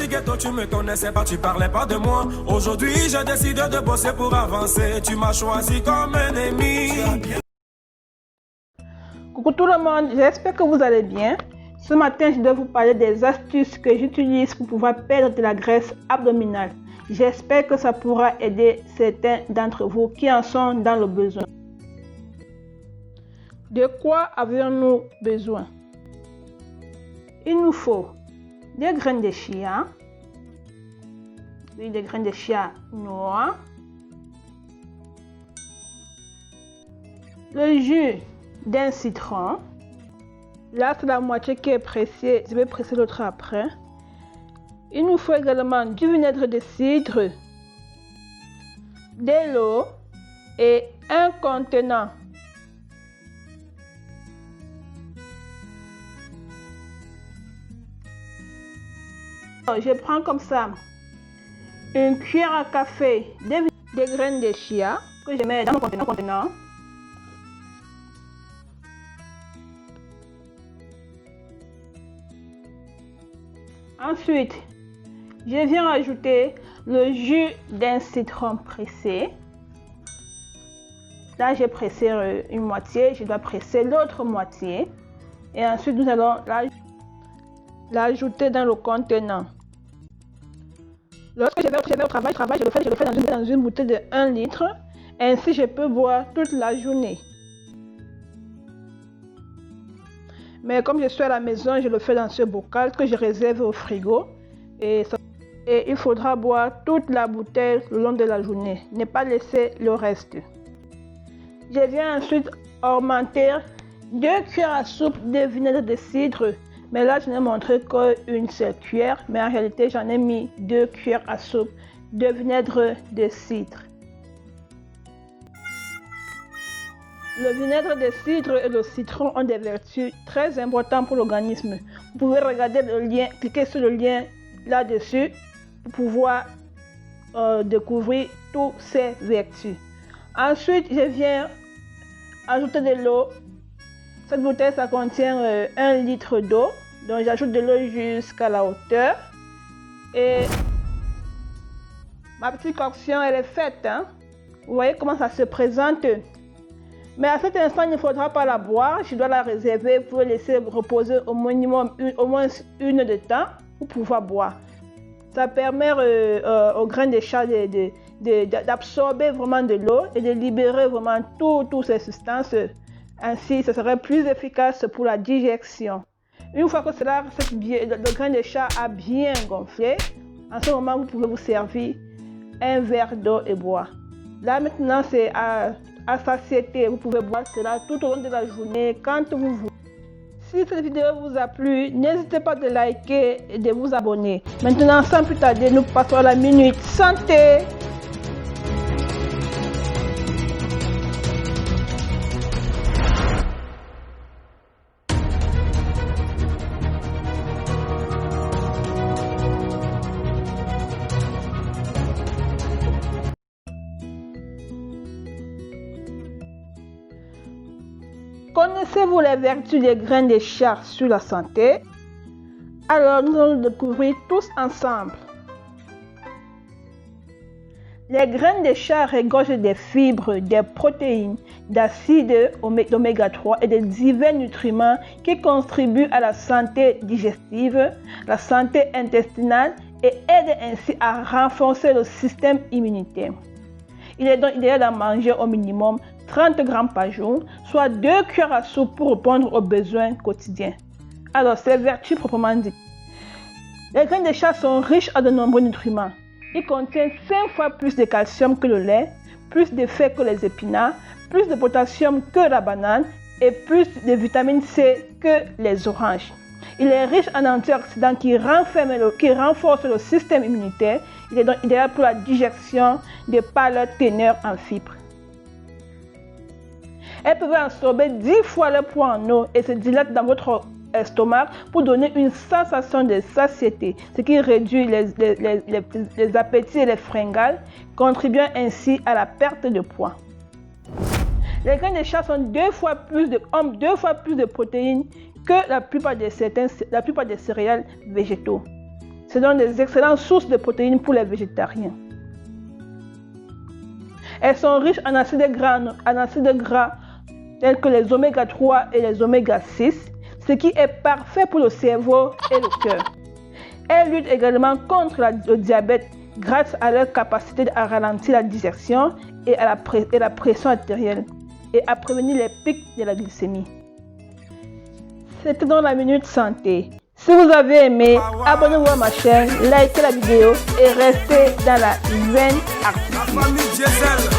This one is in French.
du ghetto, tu me connaissais pas, tu parlais pas de moi. Aujourd'hui, je décide de bosser pour avancer. Tu m'as choisi comme un ennemi. Coucou tout le monde, j'espère que vous allez bien. Ce matin, je dois vous parler des astuces que j'utilise pour pouvoir perdre de la graisse abdominale. J'espère que ça pourra aider certains d'entre vous qui en sont dans le besoin. De quoi avons-nous besoin? Il nous faut des graines de chia, des graines de chia noires, le jus d'un citron. Là, c'est la moitié qui est pressée. Je vais presser l'autre après. Il nous faut également du vinaigre de cidre, de l'eau et un contenant. Je prends comme ça une cuillère à café des graines de chia que je mets dans mon contenant. Ensuite, je viens ajouter le jus d'un citron pressé. Là, j'ai pressé une moitié, je dois presser l'autre moitié. Et ensuite, nous allons l'ajouter dans le contenant. Lorsque je vais au travail, je le fais dans une bouteille de 1 litre. Ainsi, je peux boire toute la journée. Mais comme je suis à la maison, je le fais dans ce bocal que je réserve au frigo. Et il faudra boire toute la bouteille le long de la journée. Ne pas laisser le reste. Je viens ensuite augmenter 2 cuillères à soupe de vinaigre de cidre. Mais là, je n'ai montré qu'une seule cuillère. Mais en réalité, j'en ai mis 2 cuillères à soupe de vinaigre de cidre. Le vinaigre de cidre et le citron ont des vertus très importantes pour l'organisme. Vous pouvez regarder le lien, cliquer sur le lien là-dessus pour pouvoir découvrir toutes ces vertus. Ensuite, je viens ajouter de l'eau. Cette bouteille, ça contient 1 litre d'eau. Donc, j'ajoute de l'eau jusqu'à la hauteur. Et ma petite coction, elle est faite. Hein? Vous voyez comment ça se présente. Mais à cet instant, il ne faudra pas la boire. Je dois la réserver pour laisser reposer au minimum au moins 1 heure de temps pour pouvoir boire. Ça permet aux graines de chia d'absorber vraiment de l'eau et de libérer vraiment toutes ces substances. Ainsi, ce serait plus efficace pour la digestion. Une fois que le grain de chia a bien gonflé, en ce moment, vous pouvez vous servir un verre d'eau et boire. Là, maintenant, c'est à satiété. Vous pouvez boire cela tout au long de la journée, quand vous voulez. Si cette vidéo vous a plu, n'hésitez pas de liker et de vous abonner. Maintenant, sans plus tarder, nous passons à la minute santé. Connaissez-vous les vertus des graines de chia sur la santé? Alors, nous allons le découvrir tous ensemble. Les graines de chia regorgent des fibres, des protéines, d'acides d'oméga 3 et de divers nutriments qui contribuent à la santé digestive, la santé intestinale et aident ainsi à renforcer le système immunitaire. Il est donc idéal d'en manger au minimum 30 grammes par jour, soit 2 cuillères à soupe pour répondre aux besoins quotidiens. Alors, ces vertus proprement dites. Les graines de chia sont riches en de nombreux nutriments. Ils contiennent 5 fois plus de calcium que le lait, plus de fer que les épinards, plus de potassium que la banane et plus de vitamine C que les oranges. Il est riche en antioxydants qui renforcent le système immunitaire. Il est donc idéal pour la digestion de par leur teneur en fibres. Elles peuvent absorber 10 fois le poids en eau et se dilatent dans votre estomac pour donner une sensation de satiété, ce qui réduit les appétits et les fringales, contribuant ainsi à la perte de poids. Les graines de chia ont 2 fois plus de protéines que la plupart des céréales végétaux. Ce sont des excellentes sources de protéines pour les végétariens. Elles sont riches en acides gras tels que les oméga 3 et les oméga 6, ce qui est parfait pour le cerveau et le cœur. Elles luttent également contre le diabète grâce à leur capacité à ralentir la digestion et la pression artérielle et à prévenir les pics de la glycémie. C'était dans la Minute Santé. Si vous avez aimé, abonnez-vous à ma chaîne, likez la vidéo et restez dans la veine active. La famille Diesel.